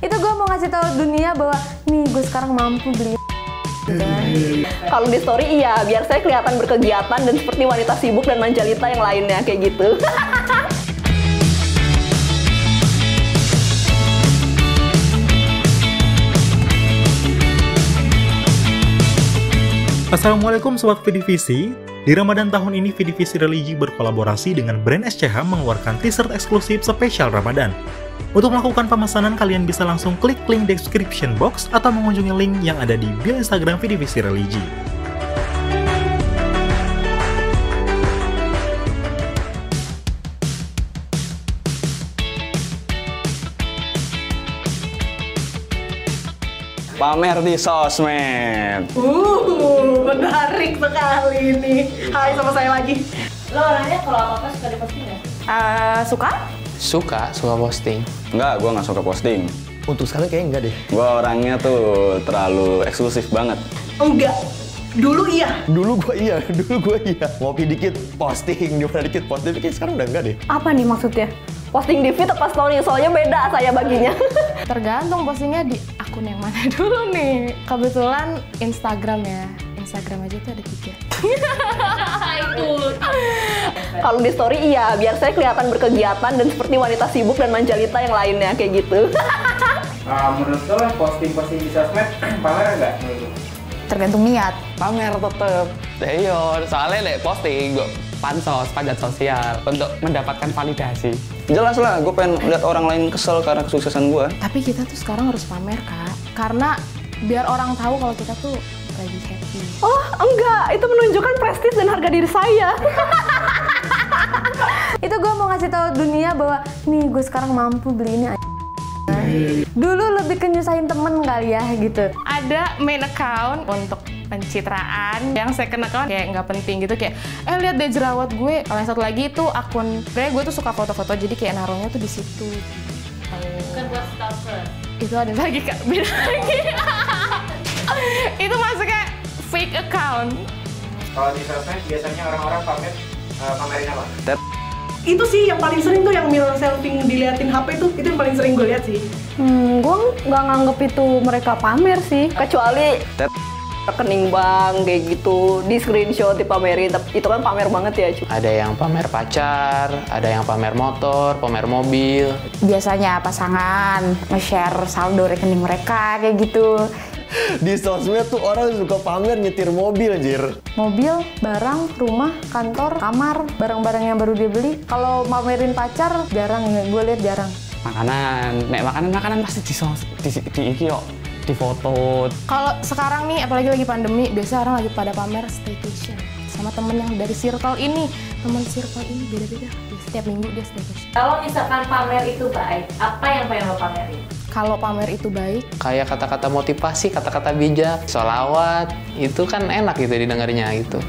Itu gue mau ngasih tahu dunia bahwa nih gue sekarang mampu beli. Kalau di story iya, biar saya kelihatan berkegiatan dan seperti wanita sibuk dan manjalita yang lainnya kayak gitu. Assalamualaikum Sobat Vidivisi. Di Ramadan tahun ini Vidivisi Religi berkolaborasi dengan brand SCH mengeluarkan t-shirt eksklusif spesial Ramadan. Untuk melakukan pemesanan kalian bisa langsung klik link description box atau mengunjungi link yang ada di bio Instagram Vidivisi Religi. Pamer di sosmed. Menarik sekali ini. Hai, sama saya lagi. Lo orangnya kalau apa-apa suka diposting nggak? Suka posting. Enggak, gue nggak suka posting. Untuk sekarang kayaknya enggak deh. Gue orangnya tuh terlalu eksklusif banget. Enggak. Dulu iya. Dulu gue iya. Ngopi dikit posting, dimana dikit posting. Tapi sekarang udah enggak deh. Apa nih maksudnya? Posting di feed apa story, soalnya beda saya baginya. Tergantung postingnya di akun yang mana dulu nih. Kebetulan Instagram ya. Instagram aja tuh ada 3. Kalau di story iya, biar saya kelihatan berkegiatan dan seperti wanita sibuk dan manjalita yang lainnya kayak gitu. Menurut lo posting-posting di sosmed pamer nggak? Tergantung niat. Pamer tetep. Deyo, soalnya posting gue pansos, pajak sosial untuk mendapatkan validasi. Jelas lah, gue pengen lihat orang lain kesel karena kesuksesan gue. Tapi kita tuh sekarang harus pamer, Kak. Karena biar orang tahu kalau kita tuh lagi happy. Oh enggak, itu menunjukkan prestis dan harga diri saya. Itu gue mau ngasih tahu dunia bahwa nih gue sekarang mampu beli ini. Dulu lebih ke nyusahin temen kali ya gitu. Ada main account untuk pencitraan, yang second account kayak nggak penting gitu, kayak lihat deh jerawat gue. Kalau yang satu lagi itu akun, sebenarnya gue tuh suka foto-foto, jadi kayak naruhnya tuh di situ. Bukan buat stalker. Itu ada lagi Kak, beda lagi. Itu masuknya fake account. Kalau di sosmed biasanya orang-orang pamerin apa? Itu sih yang paling sering tuh yang mirror selfie diliatin HP itu yang paling sering gue lihat sih. Gue nggak nganggep itu mereka pamer sih. Kecuali rekening bank kayak gitu, di screenshot dipamerin, itu kan pamer banget ya. Ada yang pamer pacar, ada yang pamer motor, pamer mobil. Biasanya pasangan nge-share saldo rekening mereka kayak gitu. Di sosmed tuh orang suka pamer nyetir mobil anjir. Mobil, barang, rumah, kantor, kamar, barang-barang yang baru dia beli. Kalau pamerin pacar jarang ya, gue lihat jarang. Makanan, makanan pasti di foto. Kalau sekarang nih, apalagi lagi pandemi, biasa orang lagi pada pamer staycation sama temen yang dari circle ini. Temen circle ini beda-beda. Setiap minggu dia staycation. Kalau misalkan pamer itu baik, apa yang pengen lo pamerin? Kalau pamer itu baik, Kayak kata-kata motivasi, kata-kata bijak, sholawat, itu kan enak gitu didengarnya gitu.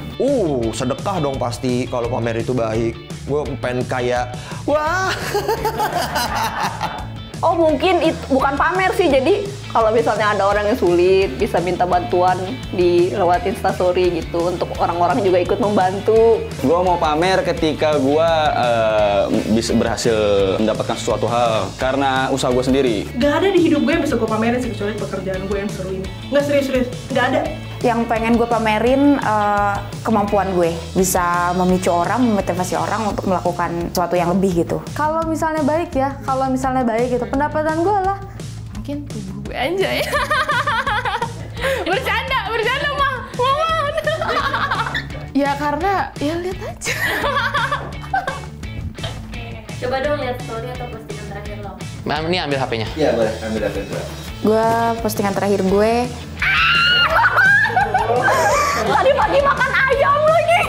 Sedekah dong pasti kalau pamer itu baik. Gue pengen kayak, wah. Oh mungkin itu bukan pamer sih, jadi kalau misalnya ada orang yang sulit bisa minta bantuan di lewat Instastory gitu, untuk orang-orang juga ikut membantu. Gue mau pamer ketika gue bisa berhasil mendapatkan sesuatu hal karena usaha gue sendiri. Gak ada di hidup gue yang bisa gue pamerin sih, kecuali pekerjaan gue yang seru ini. Nggak, serius. Gak ada. Yang pengen gue pamerin kemampuan gue bisa memicu orang, memotivasi orang untuk melakukan sesuatu yang lebih gitu. Kalau misalnya baik gitu, pendapatan gue lah. mungkin tubuh gue aja ya. bercanda mah. Ya karena, ya lihat aja. Coba dong lihat story atau postingan terakhir lo. Ini ambil HP-nya. Iya boleh, ambil HP dulu. Gue postingan terakhir gue. Tadi pagi makan ayam lagi.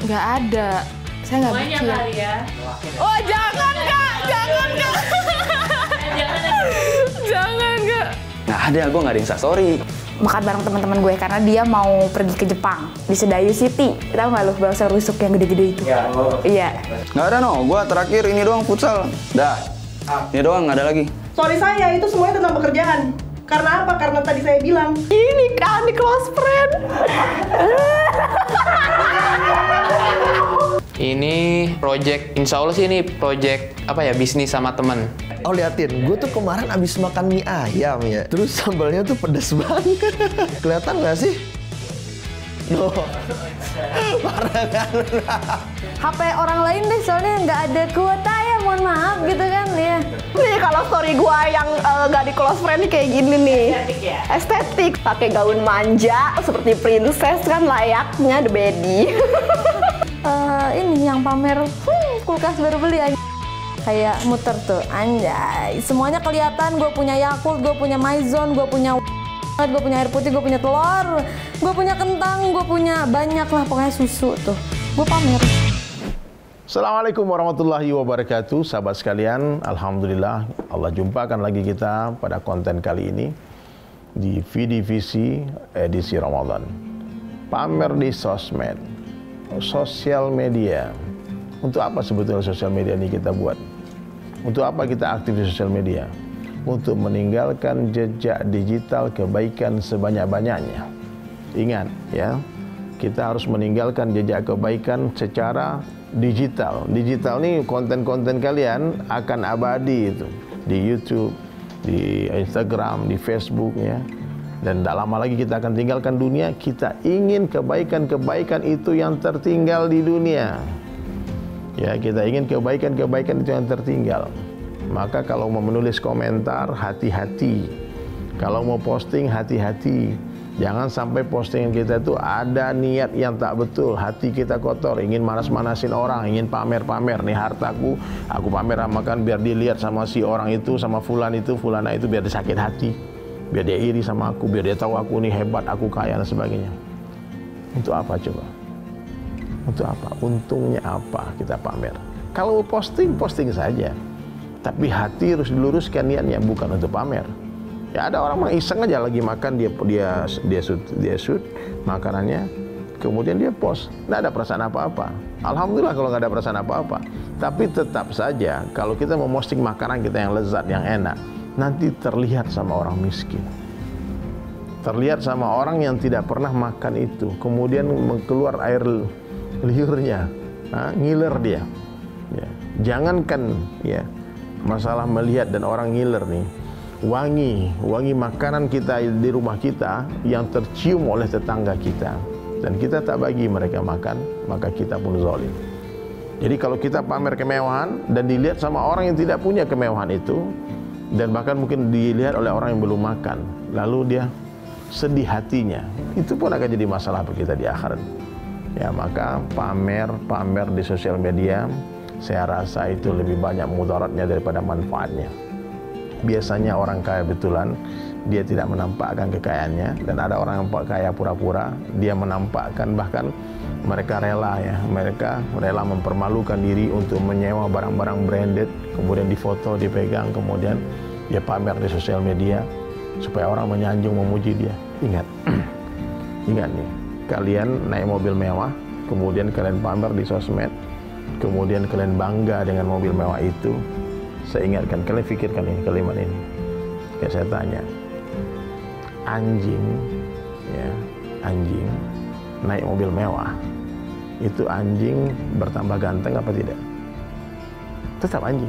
Nggak ada. Saya nggak bikin. Semuanya kali ya. Oh jangan Kak. Jangan Kak. Nggak ada, gue nggak ada Instastory. Makan bareng teman-teman gue karena dia mau pergi ke Jepang di Sedayu City. Tahu nggak lu bakso rusuk yang gede-gede itu? Ya, Iya. Nggak ada no, gue terakhir ini doang futsal. Dah, ini doang, nggak ada lagi. Sorry saya, itu semuanya tentang pekerjaan. Karena apa? Karena tadi saya bilang, Ini kan di close friend. Ini project, insya Allah sih ini project apa ya, bisnis sama temen. Oh liatin, gue tuh kemarin abis makan mie ayam ya, terus sambalnya tuh pedes banget. Kelihatan nggak sih? Loh, parah kan? HP orang lain deh, soalnya nggak ada kuota ya, mohon maaf gitu kan ya. Nih kalau story gua yang gak di close friend kayak gini nih. Estetik ya? Estetik, pakai gaun manja seperti princess kan layaknya the baby. Ini yang pamer kulkas baru beli aja. Kayak muter tuh, anjay. Semuanya kelihatan, gue punya Yakult, gue punya Maison, gue punya air putih, gue punya telur, gue punya kentang, gue punya banyak lah pokoknya susu tuh. Gue pamer. Assalamualaikum warahmatullahi wabarakatuh, sahabat sekalian. Alhamdulillah Allah jumpakan lagi kita pada konten kali ini di VDVC edisi Ramadan. Pamer di sosmed, sosial media. Untuk apa sebetulnya sosial media ini kita buat? Untuk apa kita aktif di sosial media? Untuk meninggalkan jejak digital kebaikan sebanyak-banyaknya. Ingat ya, kita harus meninggalkan jejak kebaikan secara digital. Digital nih konten-konten kalian akan abadi itu di YouTube, di Instagram, di Facebook ya. Dan tak lama lagi kita akan tinggalkan dunia. Kita ingin kebaikan-kebaikan itu yang tertinggal di dunia. Ya, kita ingin kebaikan-kebaikan itu yang tertinggal. Maka kalau mau menulis komentar, hati-hati. Kalau mau posting, hati-hati. Jangan sampai postingan kita itu ada niat yang tak betul, hati kita kotor, ingin manas-manasin orang, ingin pamer-pamer nih hartaku, aku pamer amakan biar dilihat sama si orang itu, sama fulan itu, fulana itu, biar dia sakit hati, biar dia iri sama aku, biar dia tahu aku nih hebat, aku kaya dan sebagainya. Untuk apa coba? Untuk apa? Untungnya apa kita pamer? Kalau posting, posting saja, tapi hati harus diluruskan niatnya, bukan untuk pamer. Ya ada orang iseng aja lagi makan, dia shoot makanannya, kemudian dia post, nggak ada perasaan apa-apa. Alhamdulillah kalau nggak ada perasaan apa-apa. Tapi tetap saja kalau kita mau posting makanan kita yang lezat, yang enak, nanti terlihat sama orang miskin, terlihat sama orang yang tidak pernah makan itu, kemudian keluar air liurnya, ngiler dia. Ya. Jangankan ya masalah melihat dan orang ngiler nih. Wangi makanan kita di rumah kita yang tercium oleh tetangga kita dan kita tak bagi mereka makan, maka kita pun zalim. Jadi kalau kita pamer kemewahan dan dilihat sama orang yang tidak punya kemewahan itu, dan bahkan mungkin dilihat oleh orang yang belum makan, lalu dia sedih hatinya, itu pun akan jadi masalah bagi kita di akhirat. Ya, maka pamer di sosial media, saya rasa itu lebih banyak mudaratnya daripada manfaatnya. Biasanya orang kaya betulan, dia tidak menampakkan kekayaannya, dan ada orang yang kaya pura-pura, dia menampakkan, bahkan mereka rela mempermalukan diri untuk menyewa barang-barang branded, kemudian difoto, dipegang, kemudian dia pamer di sosial media supaya orang menyanjung, memuji dia. Ingat, ingat nih, kalian naik mobil mewah, kemudian kalian pamer di sosmed, kemudian kalian bangga dengan mobil mewah itu. Saya ingatkan, kalian pikirkan ini kalimat ini. Ya, saya tanya, anjing naik mobil mewah, itu anjing bertambah ganteng apa tidak? Tetap anjing.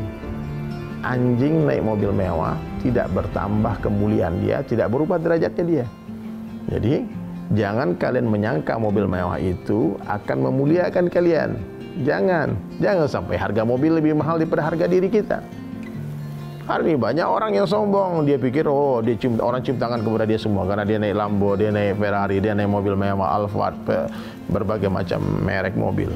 Anjing naik mobil mewah tidak bertambah kemuliaan dia, tidak berubah derajatnya dia. Jadi jangan kalian menyangka mobil mewah itu akan memuliakan kalian. Jangan sampai harga mobil lebih mahal daripada harga diri kita. Hari ini banyak orang yang sombong, dia pikir orang cium tangan kepada dia semua karena dia naik Lambo, dia naik Ferrari, dia naik mobil mewah, Alphard, berbagai macam merek mobil.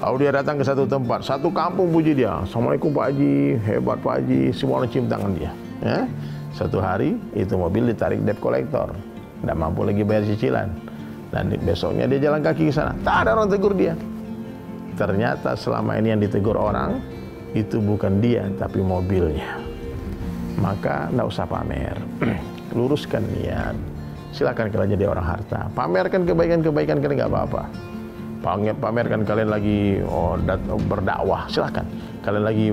Lalu dia datang ke satu tempat, satu kampung puji dia, Assalamualaikum Pak Haji, hebat Pak Haji, semua orang cium tangan dia. Ya? Satu hari itu mobil ditarik debt collector, tidak mampu lagi bayar cicilan, dan besoknya dia jalan kaki ke sana, tak ada orang tegur dia. Ternyata selama ini yang ditegur orang itu bukan dia, tapi mobilnya. Maka tidak usah pamer, luruskan niat. Silakan kalian jadi orang harta, pamerkan kebaikan-kebaikan kalian, nggak apa-apa. Pamerkan kalian lagi berdakwah, silakan. Kalian lagi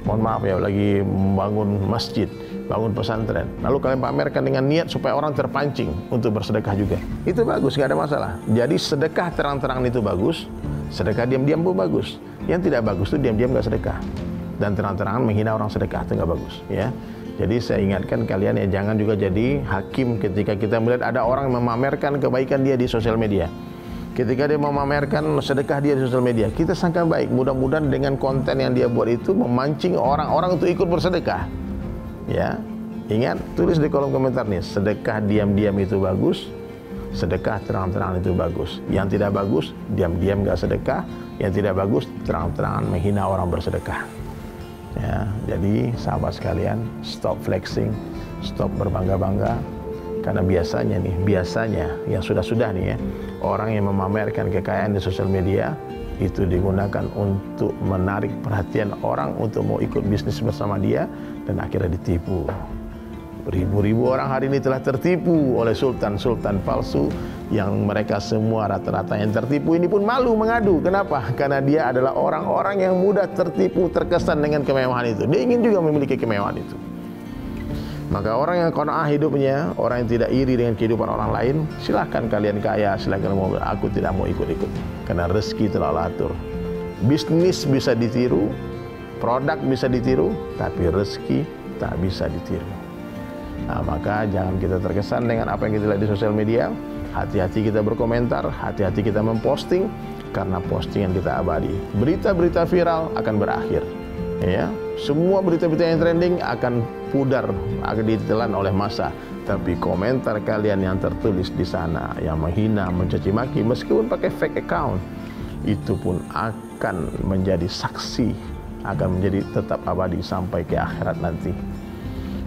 mohon maaf ya, lagi membangun masjid, bangun pesantren. Lalu kalian pamerkan dengan niat supaya orang terpancing untuk bersedekah juga. Itu bagus, nggak ada masalah. Jadi sedekah terang-terangan itu bagus, sedekah diam-diam pun bagus. Yang tidak bagus itu diam-diam nggak sedekah. Dan terang-terangan menghina orang sedekah itu nggak bagus. Ya. Jadi saya ingatkan kalian ya, jangan juga jadi hakim ketika kita melihat ada orang memamerkan kebaikan dia di sosial media. Ketika dia memamerkan sedekah dia di sosial media, kita sangka baik. Mudah-mudahan dengan konten yang dia buat itu memancing orang-orang untuk ikut bersedekah. Ya, ingat, tulis di kolom komentar nih, sedekah diam-diam itu bagus, sedekah terang-terangan itu bagus. Yang tidak bagus, diam-diam gak sedekah. Yang tidak bagus, terang-terangan menghina orang bersedekah. Ya, jadi sahabat sekalian, stop flexing, stop berbangga-bangga. Karena biasanya yang sudah-sudah nih ya, orang yang memamerkan kekayaan di sosial media itu digunakan untuk menarik perhatian orang untuk mau ikut bisnis bersama dia, dan akhirnya ditipu. Ribu-ribu orang hari ini telah tertipu oleh sultan-sultan palsu, yang mereka semua rata-rata yang tertipu ini pun malu mengadu. Kenapa? Karena dia adalah orang-orang yang mudah tertipu, terkesan dengan kemewahan itu. Dia ingin juga memiliki kemewahan itu. Maka orang yang qanaah hidupnya, orang yang tidak iri dengan kehidupan orang lain, silahkan kalian kaya, silahkan mau, aku tidak mau ikut-ikut. Karena rezeki telah atur. Bisnis bisa ditiru, produk bisa ditiru, tapi rezeki tak bisa ditiru. Nah, maka jangan kita terkesan dengan apa yang kita lihat di sosial media. Hati-hati kita berkomentar, hati-hati kita memposting, karena postingan kita abadi. Berita-berita viral akan berakhir. Ya, semua berita-berita yang trending akan pudar, akan ditelan oleh massa. Tapi komentar kalian yang tertulis di sana, yang menghina, mencaci maki, meskipun pakai fake account, itu pun akan menjadi saksi, akan menjadi tetap abadi sampai ke akhirat nanti.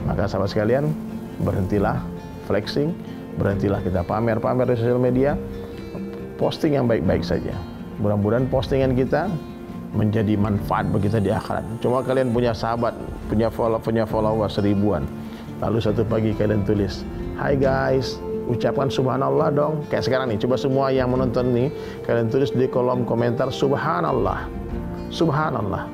Maka sahabat sekalian, berhentilah flexing, berhentilah kita pamer-pamer di sosial media, posting yang baik-baik saja. Mudah-mudahan postingan kita menjadi manfaat bagi kita di akhirat. Cuma kalian punya sahabat, punya followers ribuan, lalu satu pagi kalian tulis, "Hai guys, ucapkan subhanallah dong." Kayak sekarang nih, coba semua yang menonton nih, kalian tulis di kolom komentar subhanallah. Subhanallah.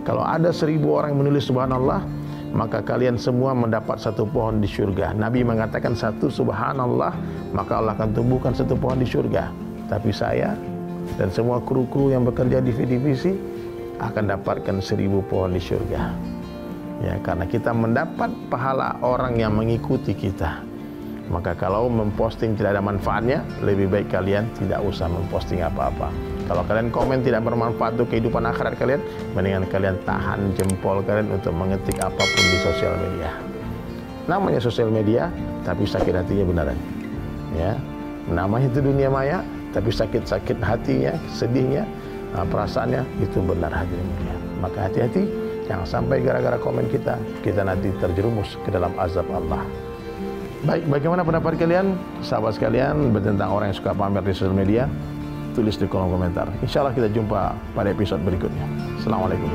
Kalau ada 1000 orang yang menulis subhanallah, maka kalian semua mendapat satu pohon di surga. Nabi mengatakan satu subhanallah, maka Allah akan tumbuhkan satu pohon di surga. Tapi saya dan semua kru-kru yang bekerja di VDVC akan dapatkan 1000 pohon di surga. Ya, karena kita mendapat pahala orang yang mengikuti kita. Maka kalau memposting tidak ada manfaatnya, lebih baik kalian tidak usah memposting apa-apa. Kalau kalian komen tidak bermanfaat untuk kehidupan akhirat kalian, mendingan kalian tahan jempol kalian untuk mengetik apapun di sosial media. Namanya sosial media, tapi sakit hatinya beneran. Ya, namanya itu dunia maya, tapi sakit-sakit hatinya, sedihnya, perasaannya itu benar hatinya. Maka hati-hati, jangan sampai gara-gara komen kita nanti terjerumus ke dalam azab Allah. Baik, bagaimana pendapat kalian, sahabat sekalian, tentang orang yang suka pamer di sosial media? Tulis di kolom komentar. Insya Allah kita jumpa pada episode berikutnya. Assalamualaikum.